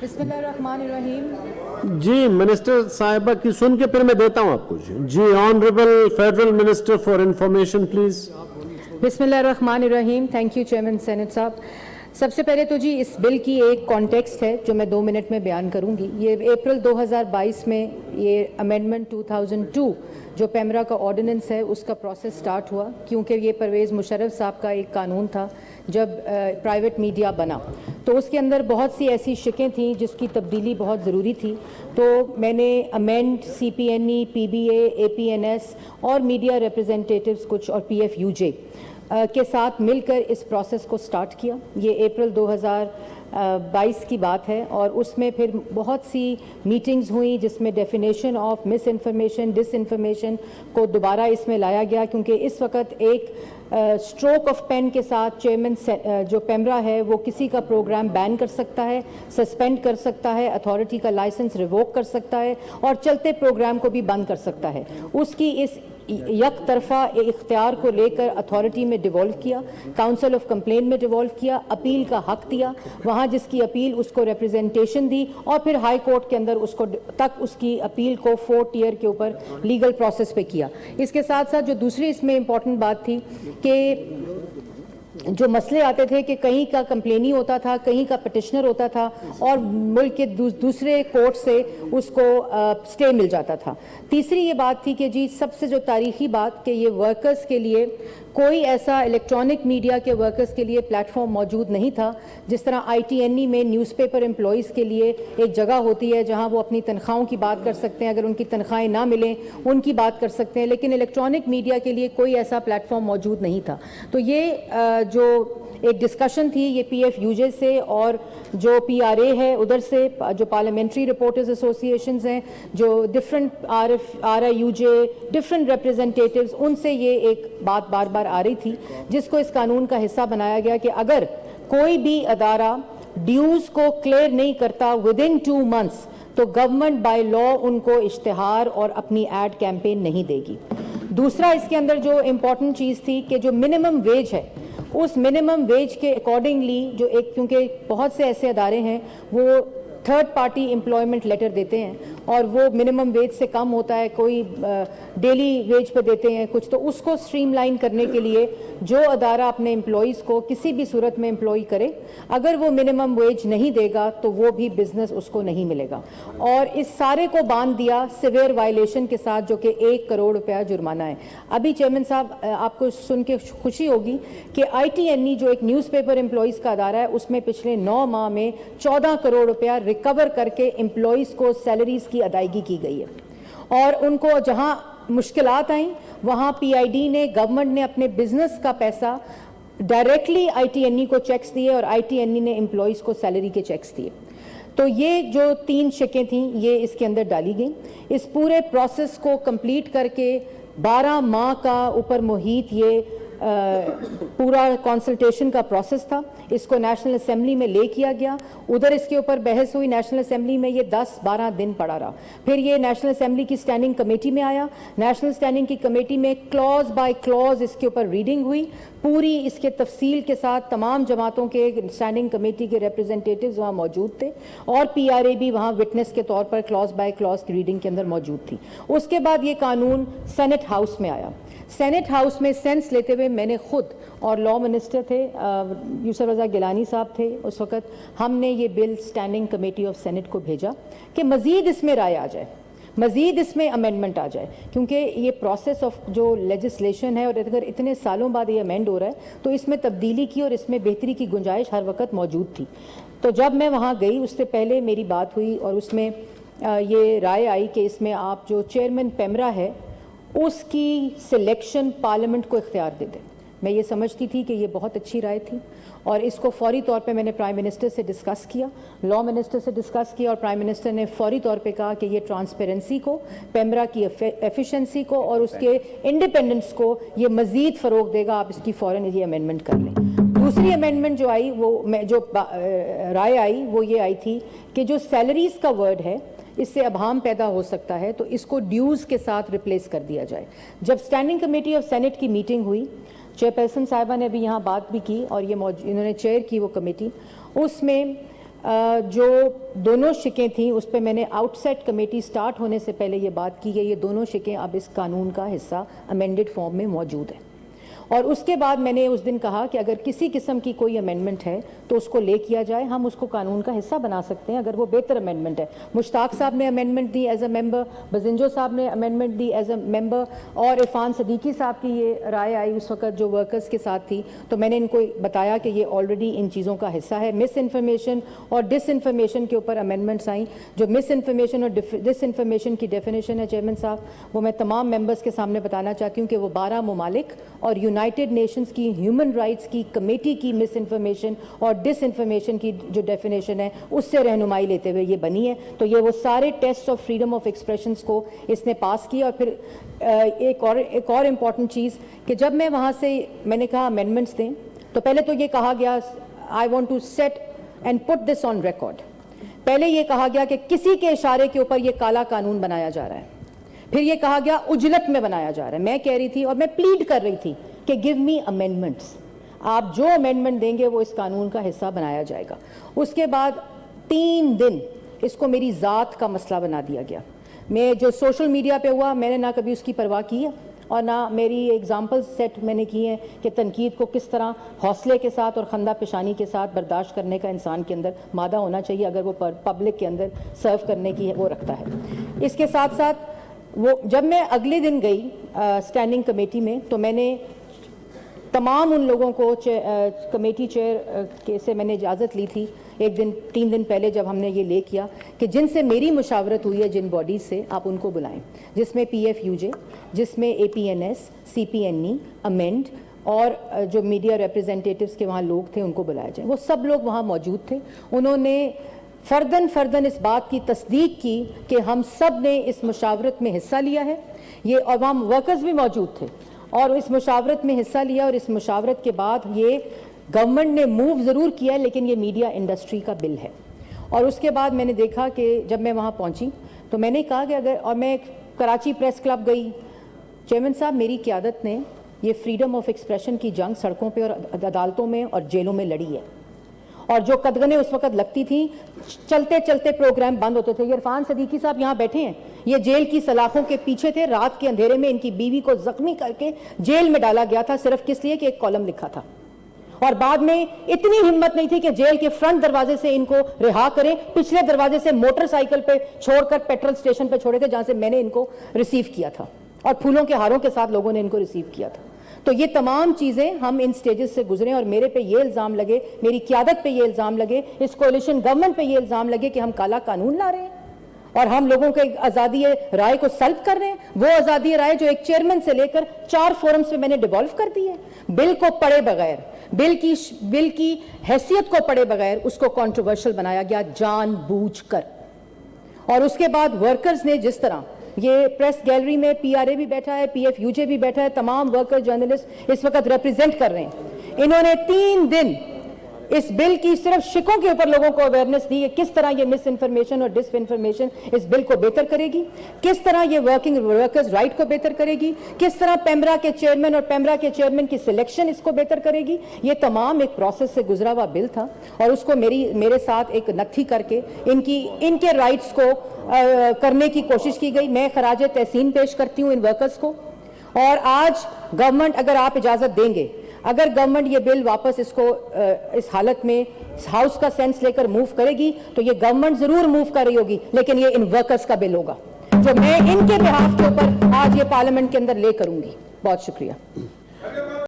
بسم اللہ الرحمن الرحیم. جی منسٹر صاحبہ کی سن کے پھر میں دیتا ہوں آپ کو. جی honourable federal minister for information please. بسم اللہ الرحمن الرحیم. تھینک یو چیئرمین سینٹ صاحب. سب سے پہلے تو جی اس بل کی ایک کانٹیکسٹ ہے جو میں 2 منٹ میں بیان کروں گی. یہ اپریل 2022 میں یہ امینڈمنٹ 2002 جو پیمرا کا آرڈیننس ہے اس کا پروسیس سٹارٹ ہوا، کیونکہ یہ پرویز مشرف صاحب کا ایک قانون تھا جب پرائیویٹ میڈیا بنا، تو اس کے اندر بہت سی ایسی شقیں تھیں جس کی تبدیلی بہت ضروری تھی. تو میں نے amend C P N E, P be a, a P N S اور میڈیا ریپرزینٹیٹیوز کچھ اور پی ایف یو جے کے ساتھ مل کر اس پروسیس کو سٹارٹ کیا. یہ اپریل 2022 کی بات ہے، اور اس میں پھر بہت سی میٹنگز ہوئیں جس میں definition of misinformation, disinformation کو دوبارہ اس میں لایا گیا، کیونکہ اس وقت ایک اسٹروک آف پین کے ساتھ چیئرمین جو پیمرا ہے وہ کسی کا پروگرام بین کر سکتا ہے، سسپینڈ کر سکتا ہے، اتھارٹی کا لائسنس ریووک کر سکتا ہے، اور چلتے پروگرام کو بھی بند کر سکتا ہے. اس کی اس یک طرفہ اختیار کو لے کر اتھارٹی میں ڈیوالو کیا، کاؤنسل آف کمپلین میں ڈیوالو کیا، اپیل کا حق دیا، وہاں جس کی اپیل اس کو ریپرزنٹیشن دی، اور پھر ہائی کورٹ کے اندر اس کو تک اس کی اپیل کو 4 ٹیئر کے اوپر لیگل پروسیس پہ کیا. اس کے ساتھ ساتھ جو دوسری اس میں امپورٹنٹ بات تھی کہ جو مسئلے آتے تھے کہ کہیں کا کمپلینی ہوتا تھا، کہیں کا پٹیشنر ہوتا تھا، اور ملک کے دوسرے کورٹ سے اس کو سٹے مل جاتا تھا. تیسری یہ بات تھی کہ جی سب سے جو تاریخی بات کہ یہ ورکرز کے لیے کوئی ایسا الیکٹرانک میڈیا کے ورکرز کے لیے پلیٹ فارم موجود نہیں تھا. جس طرح آئی ٹی این ای میں نیوز پیپر امپلائیز کے لیے ایک جگہ ہوتی ہے جہاں وہ اپنی تنخواہوں کی بات کر سکتے ہیں، اگر ان کی تنخواہیں نہ ملیں ان کی بات کر سکتے ہیں، لیکن الیکٹرانک میڈیا کے لیے کوئی ایسا پلیٹ فارم موجود نہیں تھا. تو یہ جو ایک ڈسکشن تھی یہ پی ایف یو جے سے اور جو پی آر اے ہے ادھر سے، جو پارلیمنٹری رپورٹرز ایسوسیشنز ہیں، جو different R I U J, different representatives, ان سے یہ ایک بات بار بار آ رہی تھی جس کو اس قانون کا حصہ بنایا گیا کہ اگر کوئی بھی ادارہ ڈیوز کو کلیئر نہیں کرتا ودن 2 months تو گورنمنٹ بائی لا ان کو اشتہار اور اپنی ایڈ کیمپین نہیں دے گی. دوسرا اس کے اندر جو امپورٹنٹ چیز تھی کہ جو منیمم ویج ہے اس منیمم ویج کے اکارڈنگلی جو ایک، کیونکہ بہت سے ایسے ادارے ہیں وہ تھرڈ پارٹی امپلائمنٹ لیٹر دیتے ہیں اور وہ منیمم ویج سے کم ہوتا ہے، کوئی ڈیلی ویج پہ دیتے ہیں کچھ، تو اس کو سٹریم لائن کرنے کے لیے جو ادارہ اپنے امپلائیز کو کسی بھی صورت میں امپلائی کرے اگر وہ منیمم ویج نہیں دے گا تو وہ بھی بزنس اس کو نہیں ملے گا. اور اس سارے کو باندھ دیا سیویئر وائلیشن کے ساتھ جو کہ 1 کروڑ روپیہ جرمانہ ہے. ابھی چیئرمین صاحب آپ کو سن کے خوشی ہوگی کہ آئی ٹی این ای جو ایک نیوز پیپر امپلائیز کا ادارہ ہے اس میں پچھلے 9 ماہ میں 14 کروڑ روپیہ ریکور کر کے امپلائیز کو سیلریز کی ادائیگی کی گئی ہے. اور ان کو جہاں مشکلات آئیں وہاں پی آئی ڈی نے، گورنمنٹ نے اپنے بزنس کا پیسہ ڈائریکٹلی آئی ٹی این ای کو چیکس دیے اور آئی ٹی این ای نے امپلائیز کو سیلری کے چیکس دیے. تو یہ جو 3 شقیں تھیں یہ اس کے اندر ڈالی گئیں. اس پورے پروسیس کو کمپلیٹ کر کے 12 ماہ کا اوپر محیط یہ پورا کنسلٹیشن کا پروسیس تھا. اس کو نیشنل اسمبلی میں لے کیا گیا، ادھر اس کے اوپر بحث ہوئی نیشنل اسمبلی میں، یہ 10-12 دن پڑا رہا. پھر یہ نیشنل اسمبلی کی اسٹینڈنگ کمیٹی میں آیا، نیشنل اسٹینڈنگ کی کمیٹی میں کلوز بائی کلوز اس کے اوپر ریڈنگ ہوئی پوری، اس کے تفصیل کے ساتھ. تمام جماعتوں کے اسٹینڈنگ کمیٹی کے ریپرزنٹیٹیوز وہاں موجود تھے اور پی آر اے بھی وہاں وٹنس کے طور پر کلوز بائی کلوز کی ریڈنگ کے اندر موجود تھی. اس کے بعد یہ قانون سینٹ ہاؤس میں آیا. سینٹ ہاؤس میں سینس لیتے ہوئے میں نے خود اور لا منسٹر تھے یوسف رضا گیلانی صاحب تھے اس وقت، ہم نے یہ بل اسٹینڈنگ کمیٹی آف سینٹ کو بھیجا کہ مزید اس میں رائے آ جائے، مزید اس میں امینڈمنٹ آ جائے، کیونکہ یہ پروسیس آف جو لیجسلیشن ہے اور اگر اتنے سالوں بعد یہ امینڈ ہو رہا ہے تو اس میں تبدیلی کی اور اس میں بہتری کی گنجائش ہر وقت موجود تھی. تو جب میں وہاں گئی اس سے پہلے میری بات ہوئی اور اس میں یہ رائے آئی کہ اس میں آپ جو چیئرمین پیمرا ہے اس کی سلیکشن پارلیمنٹ کو اختیار دے دیں. میں یہ سمجھتی تھی کہ یہ بہت اچھی رائے تھی اور اس کو فوری طور پہ میں نے پرائم منسٹر سے ڈسکس کیا، لا منسٹر سے ڈسکس کیا، اور پرائم منسٹر نے فوری طور پہ کہا کہ یہ ٹرانسپیرنسی کو، پیمرا کی ایفیشنسی کو اور اس کے انڈیپینڈنس کو یہ مزید فروغ دے گا. آپ اس کی فوراً یہ امینڈمنٹ کر لیں. دوسری امینڈمنٹ جو آئی جو رائے آئی وہ یہ آئی تھی کہ جو سیلریز کا ورڈ ہے اس سے ابہام پیدا ہو سکتا ہے تو اس کو ڈیوز کے ساتھ ریپلیس کر دیا جائے. جب اسٹینڈنگ کمیٹی آف سینٹ کی میٹنگ ہوئی، چیئرپرسن صاحبہ نے بھی یہاں بات بھی کی اور یہ انہوں نے چیئر کی وہ کمیٹی، اس میں جو دونوں شکیں تھیں اس پہ میں نے آؤٹ سیٹ کمیٹی سٹارٹ ہونے سے پہلے یہ بات کی ہے، یہ دونوں شکیں اب اس قانون کا حصہ امینڈڈ فارم میں موجود ہیں، اور اس کے بعد میں نے اس دن کہا کہ اگر کسی قسم کی کوئی امینڈمنٹ ہے تو اس کو لے کیا جائے، ہم اس کو قانون کا حصہ بنا سکتے ہیں اگر وہ بہتر امینڈمنٹ ہے۔ مشتاق صاحب نے امینڈمنٹ دی ایز اے ممبر، بزنجو صاحب نے امینڈمنٹ دی ایز اے ممبر، اور عرفان صدیقی صاحب کی یہ رائے آئی اس وقت جو ورکرز کے ساتھ تھی، تو میں نے ان کو بتایا کہ یہ آلریڈی ان چیزوں کا حصہ ہے۔ مس انفارمیشن اور ڈس انفارمیشن کے اوپر امینڈمنٹس آئیں۔ جو مس انفارمیشن اور ڈس انفارمیشن کی ڈیفینیشن ہے چیئرمین صاحب، وہ میں تمام ممبرز کے سامنے بتانا چاہتی ہوں کہ وہ 12 ممالک اور یونائٹڈ نیشنز کی ہیومن رائٹس کی کمیٹی کی مس انفارمیشن اور ڈس انفارمیشن کی جو ڈیفینیشن ہے اس سے رہنمائی لیتے ہوئے یہ بنی ہے۔ تو یہ وہ سارے test of freedom of expressions کو اس نے پاس کیا۔ اور پھر ایک اور امپورٹنٹ چیز کہ جب میں وہاں سے میں نے کہا امینڈمنٹس دیں، تو پہلے تو یہ کہا گیا I want to set and put this on record, پہلے یہ کہا گیا کہ کسی کے اشارے کے اوپر یہ کالا قانون بنایا جا رہا ہے، پھر یہ کہا گیا اجلت میں بنایا جا رہا ہے۔ میں کہہ رہی تھی اور میں پلیڈ کر رہی تھی کہ گیو می امینڈمنٹس، آپ جو امینڈمنٹ دیں گے وہ اس قانون کا حصہ بنایا جائے گا۔ اس کے بعد 3 دن اس کو میری ذات کا مسئلہ بنا دیا گیا۔ میں جو سوشل میڈیا پہ ہوا میں نے نہ کبھی اس کی پرواہ کی ہے، اور نہ میری ایگزامپل سیٹ میں نے کی ہیں کہ تنقید کو کس طرح حوصلے کے ساتھ اور خندہ پیشانی کے ساتھ برداشت کرنے کا انسان کے اندر مادہ ہونا چاہیے اگر وہ پبلک کے اندر سرو کرنے کی وہ رکھتا ہے۔ اس کے ساتھ ساتھ وہ جب میں اگلے دن گئی اسٹینڈنگ کمیٹی میں، تو میں نے تمام ان لوگوں کو کمیٹی چیئر سے میں نے اجازت لی تھی 3 دن پہلے جب ہم نے یہ لے کیا کہ جن سے میری مشاورت ہوئی ہے جن باڈیز سے آپ ان کو بلائیں، جس میں PFUJ، جس میں APNS، CPNE، امینڈ اور جو میڈیا ریپرزینٹیٹیوز کے وہاں لوگ تھے ان کو بلایا جائے۔ وہ سب لوگ وہاں موجود تھے، انہوں نے فرداً اس بات کی تصدیق کی کہ ہم سب نے اس مشاورت میں حصہ لیا ہے، یہ اور وہاں ورکرز بھی موجود تھے اور اس مشاورت میں حصہ لیا، اور اس مشاورت کے بعد یہ گورنمنٹ نے موو ضرور کیا ہے لیکن یہ میڈیا انڈسٹری کا بل ہے۔ اور اس کے بعد میں نے دیکھا کہ جب میں وہاں پہنچی تو میں نے کہا کہ اگر، اور میں کراچی پریس کلب گئی، چیئرمین صاحب میری قیادت نے یہ فریڈم آف ایکسپریشن کی جنگ سڑکوں پہ اور عدالتوں میں اور جیلوں میں لڑی ہے، اور جو قدغنیں اس وقت لگتی تھیں چلتے پروگرام بند ہوتے تھے۔ یہ عرفان صدیقی صاحب یہاں بیٹھے ہیں، یہ جیل کی سلاخوں کے پیچھے تھے، رات کے اندھیرے میں ان کی بیوی کو زخمی کر کے جیل میں ڈالا گیا تھا صرف کس لیے کہ ایک کالم لکھا تھا، اور بعد میں اتنی ہمت نہیں تھی کہ جیل کے فرنٹ دروازے سے ان کو رہا کریں، پچھلے دروازے سے موٹر سائیکل پہ چھوڑ کر پیٹرول سٹیشن پہ چھوڑے تھے جہاں سے میں نے ان کو ریسیو کیا تھا، اور پھولوں کے ہاروں کے ساتھ لوگوں نے ان کو ریسیو کیا تھا۔ تو یہ تمام چیزیں ہم ان سٹیجز سے گزرے، اور میرے پہ یہ الزام لگے، میری قیادت پہ یہ الزام لگے، اس کولیشن گورنمنٹ پہ یہ الزام لگے کہ ہم کالا قانون لا رہے ہیں اور ہم لوگوں کے آزادی رائے کو سلب کر رہے ہیں، وہ آزادی رائے جو ایک چیئرمین سے لے کر 4 فورمز پہ میں نے ڈیوالو کر دی ہے، بل کو پڑھے بغیر، بل کی حیثیت کو پڑھے بغیر اس کو کنٹروورشل بنایا گیا جان بوجھ کر۔ اور اس کے بعد ورکرز نے جس طرح، یہ پریس گیلری میں PRA بھی بیٹھا ہے، PFUJ بھی بیٹھا ہے، تمام ورکر جرنلسٹ اس وقت ریپرزینٹ کر رہے ہیں، انہوں نے 3 دن اس بل کی صرف شکوں کے اوپر لوگوں کو اویئرنیس دی ہے، کس طرح یہ مس انفارمیشن اور ڈس انفارمیشن اس بل کو بہتر کرے گی، کس طرح یہ ورکنگ ورکرز رائٹ کو بہتر کرے گی، کس طرح پیمرا کے چیئرمین اور پیمرا کے چیئرمین کی سلیکشن اس کو بہتر کرے گی۔ یہ تمام ایک پروسیس سے گزرا ہوا بل تھا، اور اس کو میرے ساتھ ایک نتھی کر کے ان کے رائٹس کو کرنے کی کوشش کی گئی۔ میں خراج تحسین پیش کرتی ہوں ان ورکرز کو، اور آج گورنمنٹ اگر آپ اجازت دیں گے، اگر گورنمنٹ یہ بل واپس اس کو اس حالت میں ہاؤس کا سینس لے کر موو کرے گی تو یہ گورنمنٹ ضرور موو کر رہی ہوگی، لیکن یہ ان ورکرز کا بل ہوگا جو میں ان کے بہاف کے اوپر آج یہ پارلیمنٹ کے اندر لے کروں گی۔ بہت شکریہ۔